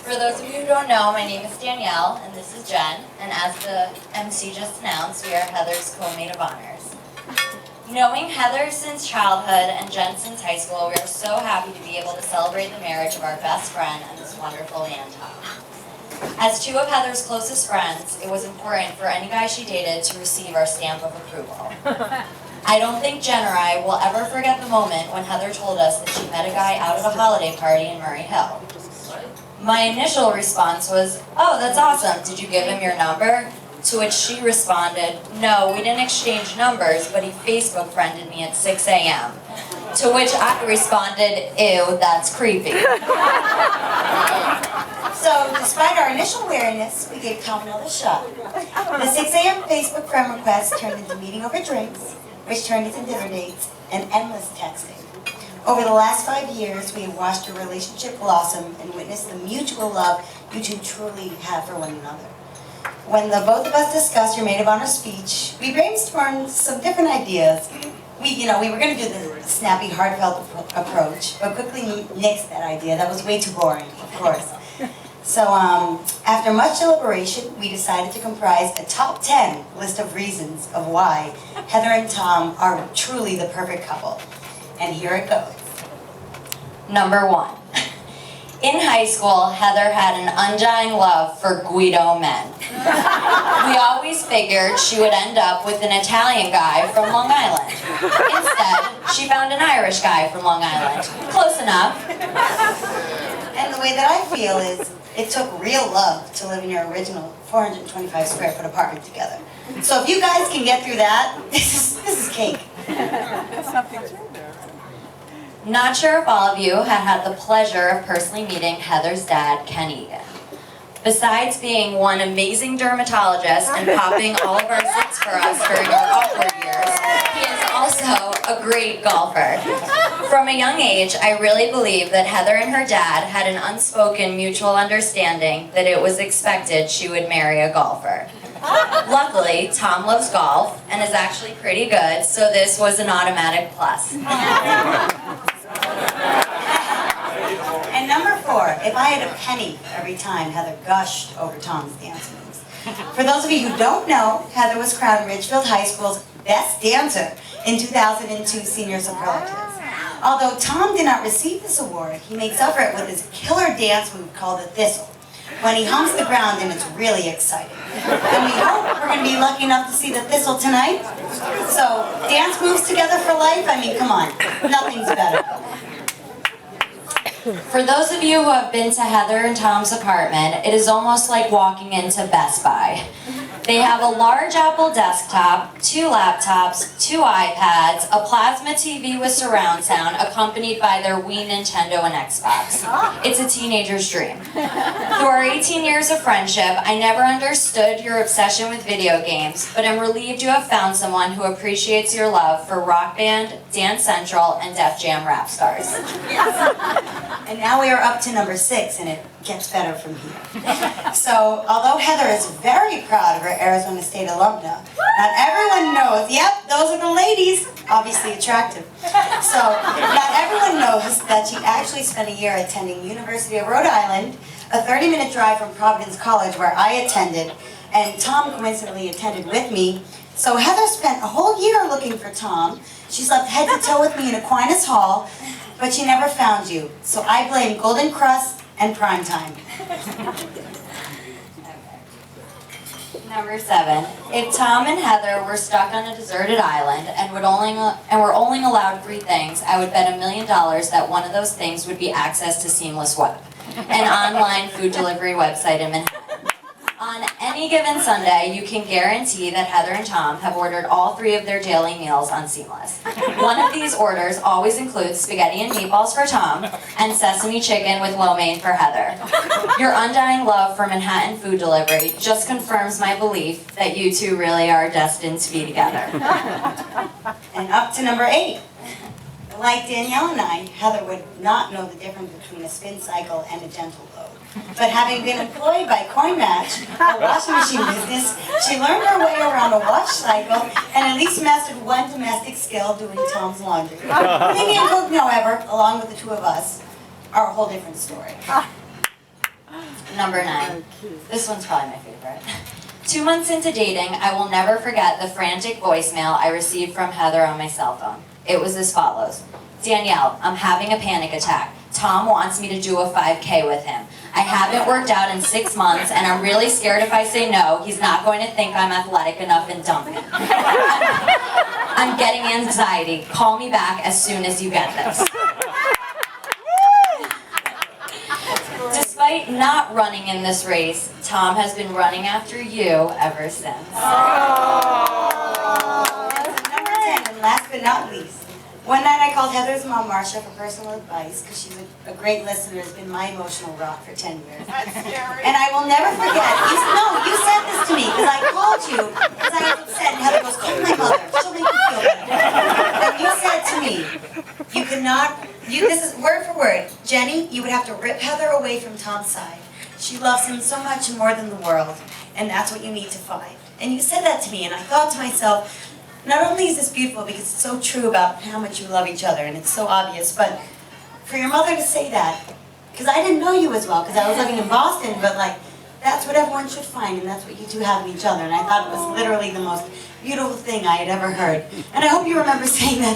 For those of you who don't know, my name is Danielle, and this is Jen, and as the MC just announced, we are Heather's co-maid of honors. Knowing Heather since childhood and Jen since high school, we are so happy to be able to celebrate the marriage of our best friend and this wonderful man, Tom. As two of Heather's closest friends, it was important for any guy she dated to receive our stamp of approval. I don't think Jen or I will ever forget the moment when Heather told us that she met a guy out at a holiday party in Murray Hill. My initial response was, "Oh, that's awesome. Did you give him your number?" To which she responded, "No, we didn't exchange numbers, but he Facebook friended me at 6 a.m. To which I responded, "Ew, that's creepy." So, despite our initial wariness, we gave Tom another shot. The 6 a.m. Facebook friend request turned into meeting over drinks, which turned into dinner dates, and endless texting. Over the last 5 years, we have watched your relationship blossom and witnessed the mutual love you two truly have for one another. When the both of us discussed your maid of honor speech, we brainstormed some different ideas. We were going to do the snappy, heartfelt approach, but quickly nixed that idea. That was way too boring, of course. So, after much deliberation, we decided to comprise a top 10 list of reasons of why Heather and Tom are truly the perfect couple. And here it goes. Number 1. In high school, Heather had an undying love for Guido men. We always figured she would end up with an Italian guy from Long Island. Instead, she found an Irish guy from Long Island. Close enough. And the way that I feel is, it took real love to live in your original 425 square foot apartment together. So if you guys can get through that, this is cake. Not sure if all of you have had the pleasure of personally meeting Heather's dad, Ken Egan. Besides being one amazing dermatologist and popping all of our zits for us during our awkward years, he is also a great golfer. From a young age, I really believe that Heather and her dad had an unspoken mutual understanding that it was expected she would marry a golfer. Luckily, Tom loves golf and is actually pretty good, so this was an automatic plus. And number 4, if I had a penny every time Heather gushed over Tom's dance moves. For those of you who don't know, Heather was crowned Ridgefield High School's best dancer in 2002 Senior Superlatives. Although Tom did not receive this award, he makes up for it with his killer dance move called the Thistle, when he humps the ground and it's really exciting. And we hope we're going to be lucky enough to see the Thistle tonight. So, dance moves together for life? I mean, come on, nothing's better. For those of you who have been to Heather and Tom's apartment, it is almost like walking into Best Buy. They have a large Apple desktop, 2 laptops, 2 iPads, a plasma TV with surround sound, accompanied by their Wii, Nintendo, and Xbox. It's a teenager's dream. Through our 18 years of friendship, I never understood your obsession with video games, but am relieved you have found someone who appreciates your love for Rock Band, Dance Central, and Def Jam rap stars. And now we are up to number 6, and it gets better from here. So, although Heather is very proud of her Arizona State alumna, not everyone knows, yep, those are the ladies, obviously attractive. So, not everyone knows that she actually spent a year attending University of Rhode Island, a 30-minute drive from Providence College where I attended, and Tom coincidentally attended with me. So Heather spent a whole year looking for Tom. She slept head to toe with me in Aquinas Hall, but she never found you. So I blame Golden Crust and Primetime. Number 7. If Tom and Heather were stuck on a deserted island and were only allowed 3 things, I would bet $1 million that one of those things would be access to Seamless Web, an online food delivery website in Manhattan. On any given Sunday, you can guarantee that Heather and Tom have ordered all 3 of their daily meals on Seamless. One of these orders always includes spaghetti and meatballs for Tom and sesame chicken with lo mein for Heather. Your undying love for Manhattan food delivery just confirms my belief that you two really are destined to be together. And up to number 8. Like Danielle and I, Heather would not know the difference between a spin cycle and a gentle load. But having been employed by CoinMatch, a washing machine business, she learned her way around a wash cycle and at least mastered one domestic skill, doing Tom's laundry. Cleaning and cooking, however, along with the 2 of us, are a whole different story. Number 9. This one's probably my favorite. 2 months into dating, I will never forget the frantic voicemail I received from Heather on my cell phone. It was as follows. Danielle, I'm having a panic attack. Tom wants me to do a 5K with him. I haven't worked out in 6 months, and I'm really scared if I say no, he's not going to think I'm athletic enough and dump him. I'm getting anxiety. Call me back as soon as you get this. Despite not running in this race, Tom has been running after you ever since. Number 10, and last but not least. One night I called Heather's mom, Marcia, for personal advice because she's a great listener, has been my emotional rock for 10 years. That's scary. And I will never forget, you said this to me because I called you because I was upset and Heather goes, call my mother, she'll make you feel better. And you said to me, you cannot, this is word for word, Jenny, you would have to rip Heather away from Tom's side. She loves him so much more than the world, and that's what you need to find. And you said that to me, and I thought to myself, not only is this beautiful because it's so true about how much you love each other, and it's so obvious, but for your mother to say that, because I didn't know you as well, because I was living in Boston, but like, that's what everyone should find, and that's what you two have in each other, and I thought it was literally the most beautiful thing I had ever heard. And I hope you remember saying that